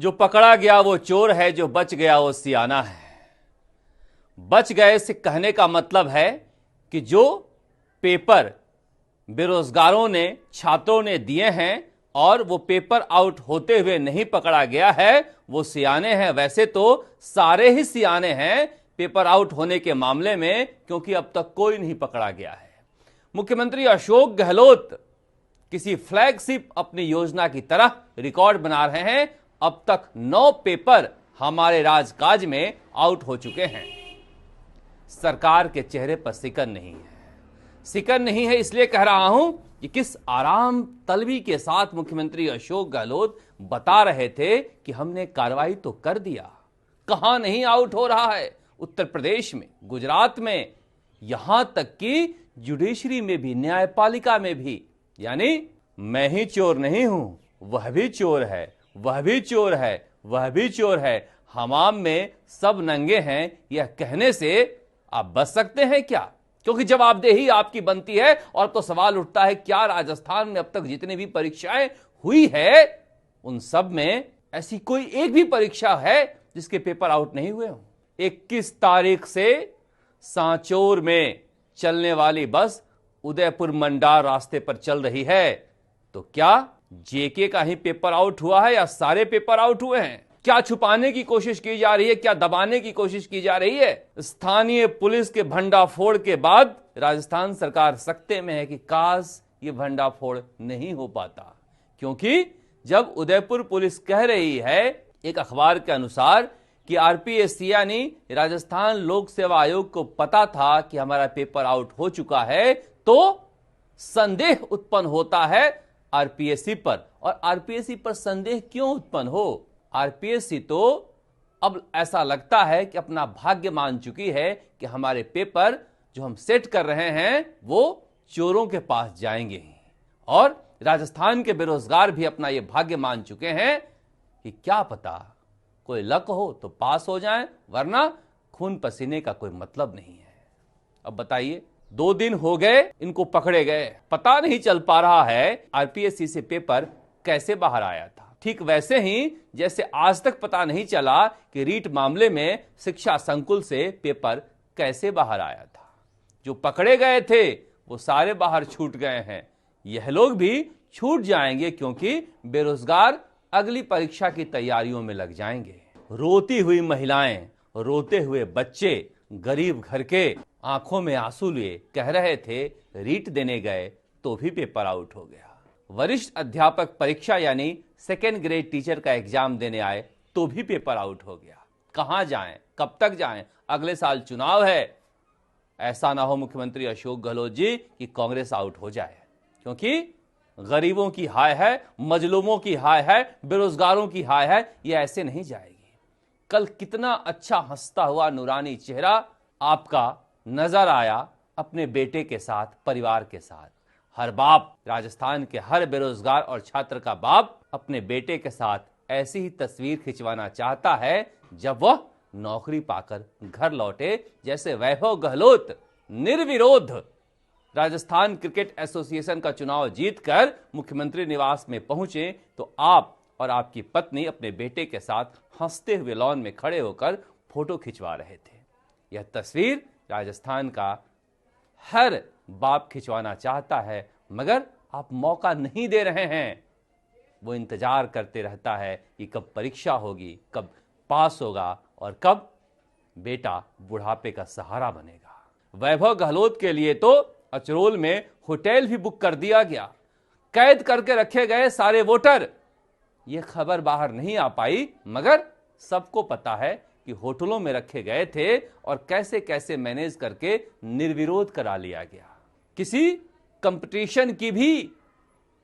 जो पकड़ा गया वो चोर है, जो बच गया वो सियाना है। बच गए से कहने का मतलब है कि जो पेपर बेरोजगारों ने, छात्रों ने दिए हैं और वो पेपर आउट होते हुए नहीं पकड़ा गया है, वो सियाने हैं। वैसे तो सारे ही सियाने हैं पेपर आउट होने के मामले में, क्योंकि अब तक कोई नहीं पकड़ा गया है। मुख्यमंत्री अशोक गहलोत किसी फ्लैगशिप अपनी योजना की तरह रिकॉर्ड बना रहे हैं। अब तक 9 पेपर हमारे राजकाज में आउट हो चुके हैं। सरकार के चेहरे पर सिकन नहीं है। सिकन नहीं है इसलिए कह रहा हूं कि किस आराम तलबी के साथ मुख्यमंत्री अशोक गहलोत बता रहे थे कि हमने कार्रवाई तो कर दिया। कहां नहीं आउट हो रहा है? उत्तर प्रदेश में, गुजरात में, यहां तक कि जुडिशरी में भी, न्यायपालिका में भी। यानी मैं ही चोर नहीं हूं, वह भी चोर है, वह भी चोर है, वह भी चोर है, हमाम में सब नंगे हैं, यह कहने से आप बच सकते हैं क्या? क्योंकि जवाबदेही आपकी बनती है। और तो सवाल उठता है, क्या राजस्थान में अब तक जितनी भी परीक्षाएं हुई है उन सब में ऐसी कोई एक भी परीक्षा है जिसके पेपर आउट नहीं हुए हों? 21 तारीख से सांचौर में चलने वाली बस उदयपुर मंडार रास्ते पर चल रही है, तो क्या जेके का ही पेपर आउट हुआ है या सारे पेपर आउट हुए हैं? क्या छुपाने की कोशिश की जा रही है? क्या दबाने की कोशिश की जा रही है? स्थानीय पुलिस के भंडाफोड़ के बाद राजस्थान सरकार सकते में है कि काश ये भंडाफोड़ नहीं हो पाता। क्योंकि जब उदयपुर पुलिस कह रही है एक अखबार के अनुसार कि आरपीएससी यानी राजस्थान लोक सेवा आयोग को पता था कि हमारा पेपर आउट हो चुका है, तो संदेह उत्पन्न होता है आरपीएससी पर। और आरपीएससी पर संदेह क्यों उत्पन्न हो? आरपीएससी तो अब ऐसा लगता है कि अपना भाग्य मान चुकी है कि हमारे पेपर जो हम सेट कर रहे हैं वो चोरों के पास जाएंगे। और राजस्थान के बेरोजगार भी अपना ये भाग्य मान चुके हैं कि क्या पता कोई लक हो तो पास हो जाएं, वरना खून पसीने का कोई मतलब नहीं है। अब बताइए, 2 दिन हो गए इनको पकड़े गए, पता नहीं चल पा रहा है आरपीएससी से पेपर कैसे बाहर आया था। ठीक वैसे ही जैसे आज तक पता नहीं चला कि रीट मामले में शिक्षा संकुल से पेपर कैसे बाहर आया था। जो पकड़े गए थे वो सारे बाहर छूट गए हैं। यह लोग भी छूट जाएंगे क्योंकि बेरोजगार अगली परीक्षा की तैयारियों में लग जाएंगे। रोती हुई महिलाएं, रोते हुए बच्चे, गरीब घर के आंखों में आंसू लिए कह रहे थे रीट देने गए तो भी पेपर आउट हो गया। वरिष्ठ अध्यापक परीक्षा यानी सेकेंड ग्रेड टीचर का एग्जाम देने आए तो भी पेपर आउट हो गया। कहां जाएं, कब तक जाएं? अगले साल चुनाव है। ऐसा ना हो मुख्यमंत्री अशोक गहलोत जी कि कांग्रेस आउट हो जाए, क्योंकि गरीबों की हाय है, मजलूमों की हाय है, बेरोजगारों की हाय है, यह ऐसे नहीं जाएगी। कल कितना अच्छा हंसता हुआ नूरानी चेहरा आपका नजर आया अपने बेटे के साथ, परिवार के साथ। हर बाप, राजस्थान के हर बेरोजगार और छात्र का बाप अपने बेटे के साथ ऐसी ही तस्वीर खिंचवाना चाहता है जब वह नौकरी पाकर घर लौटे। जैसे वैभव गहलोत निर्विरोध राजस्थान क्रिकेट एसोसिएशन का चुनाव जीतकर मुख्यमंत्री निवास में पहुंचे, तो आप और आपकी पत्नी अपने बेटे के साथ हंसते हुए लॉन में खड़े होकर फोटो खिंचवा रहे थे। यह तस्वीर राजस्थान का हर बाप खिंचवाना चाहता है, मगर आप मौका नहीं दे रहे हैं। वो इंतजार करते रहता है कि कब परीक्षा होगी, कब पास होगा और कब बेटा बुढ़ापे का सहारा बनेगा। वैभव गहलोत के लिए तो अचरोल में होटल भी बुक कर दिया गया, कैद करके रखे गए सारे वोटर। यह खबर बाहर नहीं आ पाई, मगर सबको पता है कि होटलों में रखे गए थे और कैसे कैसे मैनेज करके निर्विरोध करा लिया गया। किसी कंपटीशन की भी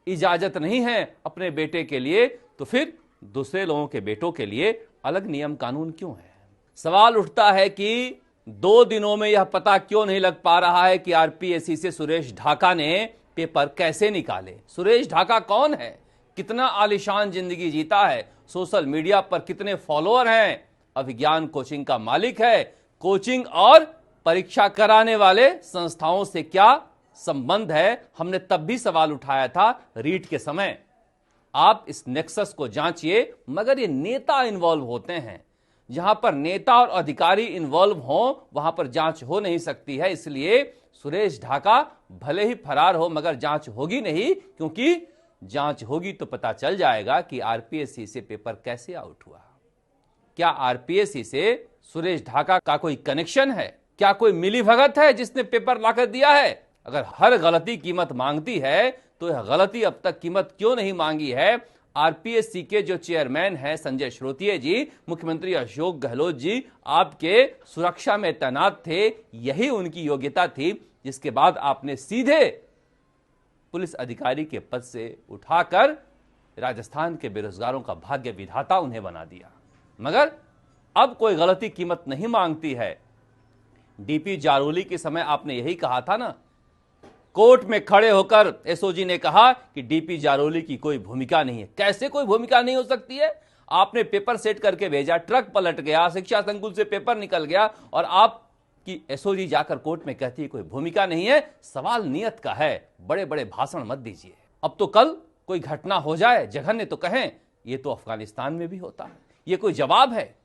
इजाजत नहीं है अपने बेटे के लिए, तो फिर दूसरे लोगों के बेटों के लिए अलग नियम कानून क्यों है? सवाल उठता है कि 2 दिनों में यह पता क्यों नहीं लग पा रहा है कि आरपीएससी से सुरेश ढाका ने पेपर कैसे निकाले। सुरेश ढाका कौन है? कितना आलीशान जिंदगी जीता है? सोशल मीडिया पर कितने फॉलोअर हैं? अभिज्ञान कोचिंग का मालिक है। कोचिंग और परीक्षा कराने वाले संस्थाओं से क्या संबंध है? हमने तब भी सवाल उठाया था रीट के समय। आप इस नेक्सस को जांचिए, मगर ये नेता इन्वॉल्व होते हैं। जहां पर नेता और अधिकारी इन्वॉल्व हों वहां पर जांच हो नहीं सकती है। इसलिए सुरेश ढाका भले ही फरार हो मगर जांच होगी नहीं, क्योंकि जांच होगी तो पता चल जाएगा कि आरपीएससी से पेपर कैसे आउट हुआ। क्या आरपीएससी से सुरेश ढाका का कोई कनेक्शन है? क्या कोई मिलीभगत है जिसने पेपर लाकर दिया है? अगर हर गलती कीमत मांगती है तो यह गलती अब तक कीमत क्यों नहीं मांगी है? आरपीएससी के जो चेयरमैन हैं संजय श्रोतिये जी, मुख्यमंत्री अशोक गहलोत जी आपके सुरक्षा में तैनात थे, यही उनकी योग्यता थी, जिसके बाद आपने सीधे पुलिस अधिकारी के पद से उठाकर राजस्थान के बेरोजगारों का भाग्य विधाता उन्हें बना दिया। मगर अब कोई गलती कीमत नहीं मांगती है। डीपी जारोली के समय आपने यही कहा था ना, कोर्ट में खड़े होकर एसओजी ने कहा कि डीपी जारोली की कोई भूमिका नहीं है। कैसे कोई भूमिका नहीं हो सकती है? आपने पेपर सेट करके भेजा, ट्रक पलट गया, शिक्षा संकुल से पेपर निकल गया और आप कि एसओजी जाकर कोर्ट में कहती है कोई भूमिका नहीं है। सवाल नियत का है, बड़े बड़े भाषण मत दीजिए। अब तो कल कोई घटना हो जाए जघन्य तो कहें ये तो अफगानिस्तान में भी होता है। ये कोई जवाब है?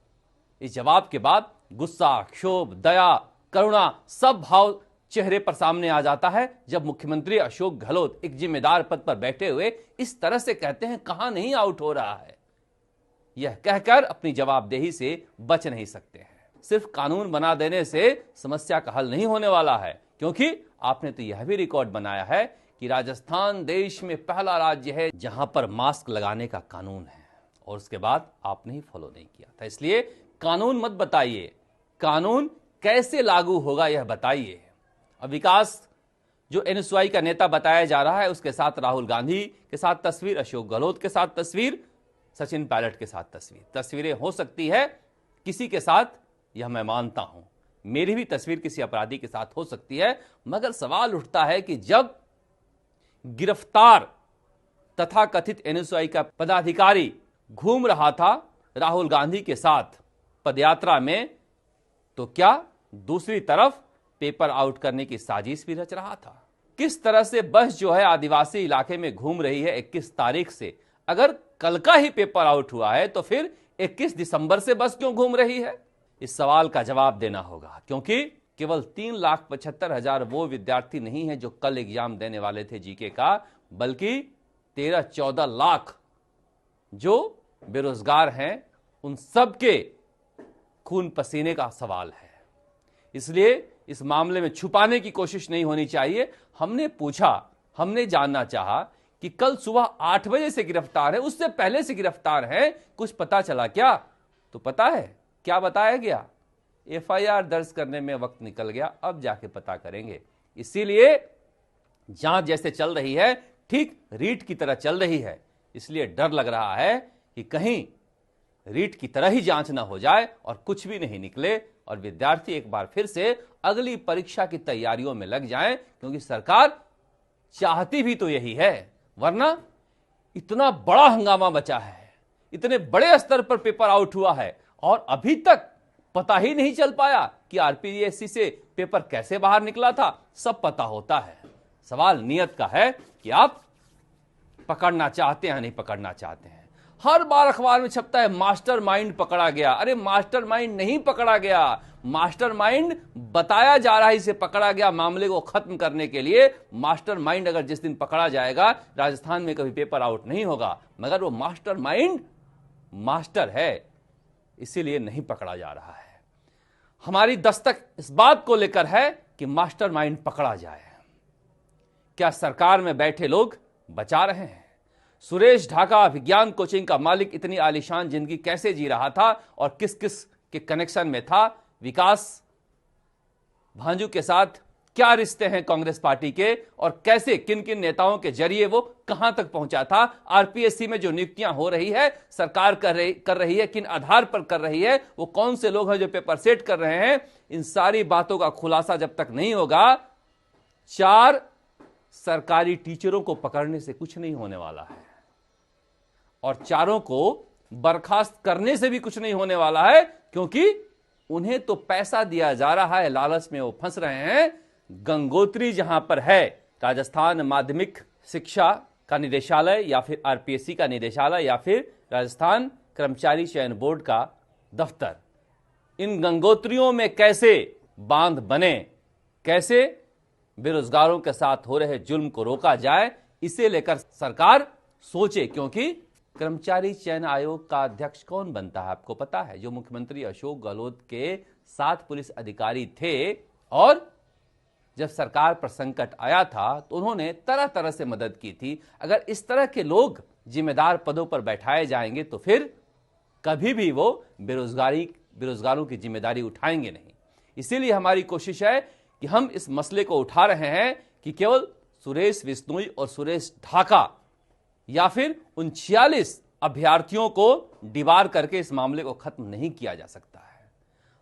इस जवाब के बाद गुस्सा, क्षोभ, दया, करुणा सब भाव चेहरे पर सामने आ जाता है जब मुख्यमंत्री अशोक गहलोत एक जिम्मेदार पद पर बैठे हुए इस तरह से कहते हैं कहां नहीं आउट हो रहा है। यह कहकर अपनी जवाबदेही से बच नहीं सकते हैं। सिर्फ कानून बना देने से समस्या का हल नहीं होने वाला है, क्योंकि आपने तो यह भी रिकॉर्ड बनाया है कि राजस्थान देश में पहला राज्य है जहां पर मास्क लगाने का कानून है और उसके बाद आपने ही फॉलो नहीं किया था। इसलिए कानून मत बताइए, कानून कैसे लागू होगा यह बताइए। अब विकास जो एनएसयूआई का नेता बताया जा रहा है उसके साथ राहुल गांधी के साथ तस्वीर, अशोक गहलोत के साथ तस्वीर, सचिन पायलट के साथ तस्वीरें हो सकती है किसी के साथ, यह मैं मानता हूं। मेरी भी तस्वीर किसी अपराधी के साथ हो सकती है, मगर सवाल उठता है कि जब गिरफ्तार तथाकथित एनएसयूआई का पदाधिकारी घूम रहा था राहुल गांधी के साथ पदयात्रा में, तो क्या दूसरी तरफ पेपर आउट करने की साजिश भी रच रहा था? किस तरह से बस जो है आदिवासी इलाके में घूम रही है 21 तारीख से, अगर कल का ही पेपर आउट हुआ है तो फिर 21 दिसंबर से बस क्यों घूम रही है? इस सवाल का जवाब देना होगा, क्योंकि केवल 3,75,000 वो विद्यार्थी नहीं है जो कल एग्जाम देने वाले थे जीके का, बल्कि 13-14 लाख जो बेरोजगार हैं उन सब के खून पसीने का सवाल है। इसलिए इस मामले में छुपाने की कोशिश नहीं होनी चाहिए। हमने पूछा, हमने जानना चाहा कि कल सुबह 8 बजे से गिरफ्तार है, उससे पहले से गिरफ्तार है, कुछ पता चला क्या? तो पता है क्या बताया गया? एफआईआर दर्ज करने में वक्त निकल गया, अब जाके पता करेंगे। इसीलिए जांच जैसे चल रही है ठीक रीट की तरह चल रही है। इसलिए डर लग रहा है कि कहीं रीट की तरह ही जांच ना हो जाए और कुछ भी नहीं निकले और विद्यार्थी एक बार फिर से अगली परीक्षा की तैयारियों में लग जाएं, क्योंकि सरकार चाहती भी तो यही है। वरना इतना बड़ा हंगामा बचा है, इतने बड़े स्तर पर पेपर आउट हुआ है और अभी तक पता ही नहीं चल पाया कि आरपीएससी से पेपर कैसे बाहर निकला था। सब पता होता है, सवाल नियत का है कि आप पकड़ना चाहते हैं नहीं पकड़ना चाहते हैं। हर बार अखबार में छपता है मास्टरमाइंड पकड़ा गया। अरे मास्टरमाइंड नहीं पकड़ा गया, मास्टरमाइंड बताया जा रहा है इसे पकड़ा गया मामले को खत्म करने के लिए। मास्टरमाइंड अगर जिस दिन पकड़ा जाएगा राजस्थान में कभी पेपर आउट नहीं होगा, मगर वो मास्टरमाइंड मास्टर है, इसीलिए नहीं पकड़ा जा रहा है। हमारी दस्तक इस बात को लेकर है कि मास्टरमाइंड पकड़ा जाए। क्या सरकार में बैठे लोग बचा रहे हैं? सुरेश ढाका विज्ञान कोचिंग का मालिक इतनी आलीशान जिंदगी कैसे जी रहा था और किस किस के कनेक्शन में था? विकास भांजू के साथ क्या रिश्ते हैं कांग्रेस पार्टी के और कैसे किन किन नेताओं के जरिए वो कहां तक पहुंचा था? आरपीएससी में जो नियुक्तियां हो रही है सरकार कर रही है, किन आधार पर कर रही है? वो कौन से लोग हैं जो पेपर सेट कर रहे हैं? इन सारी बातों का खुलासा जब तक नहीं होगा 4 सरकारी टीचरों को पकड़ने से कुछ नहीं होने वाला है और 4 को बर्खास्त करने से भी कुछ नहीं होने वाला है, क्योंकि उन्हें तो पैसा दिया जा रहा है, लालच में वो फंस रहे हैं। गंगोत्री जहां पर है राजस्थान माध्यमिक शिक्षा का निदेशालय या फिर आरपीएससी का निदेशालय या फिर राजस्थान कर्मचारी चयन बोर्ड का दफ्तर, इन गंगोत्रियों में कैसे बांध बने, कैसे बेरोजगारों के साथ हो रहे जुल्म को रोका जाए, इसे लेकर सरकार सोचे। क्योंकि कर्मचारी चयन आयोग का अध्यक्ष कौन बनता है आपको पता है? जो मुख्यमंत्री अशोक गहलोत के 7 पुलिस अधिकारी थे, और जब सरकार पर संकट आया था तो उन्होंने तरह तरह से मदद की थी। अगर इस तरह के लोग जिम्मेदार पदों पर बैठाए जाएंगे तो फिर कभी भी वो बेरोजगारों की जिम्मेदारी उठाएंगे नहीं। इसीलिए हमारी कोशिश है कि हम इस मसले को उठा रहे हैं कि केवल सुरेश बिश्नोई और सुरेश ढाका या फिर उन 46 अभ्यर्थियों को डिबार करके इस मामले को खत्म नहीं किया जा सकता है।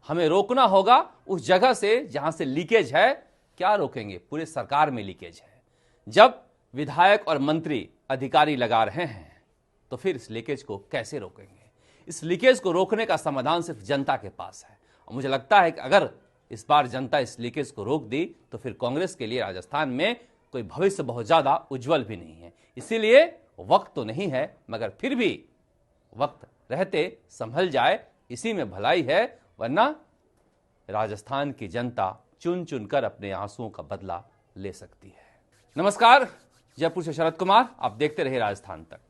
हमें रोकना होगा उस जगह से जहां से लीकेज है। क्या रोकेंगे? पूरे सरकार में लीकेज है। जब विधायक और मंत्री अधिकारी लगा रहे हैं तो फिर इस लीकेज को कैसे रोकेंगे? इस लीकेज को रोकने का समाधान सिर्फ जनता के पास है। और मुझे लगता है कि अगर इस बार जनता इस लीकेज को रोक दी तो फिर कांग्रेस के लिए राजस्थान में कोई भविष्य बहुत ज्यादा उज्जवल भी नहीं है। इसीलिए वक्त तो नहीं है, मगर फिर भी वक्त रहते संभल जाए, इसी में भलाई है। वरना राजस्थान की जनता चुन चुनकर अपने आंसुओं का बदला ले सकती है। नमस्कार, जयपुर से शरद कुमार, आप देखते रहे राजस्थान तक।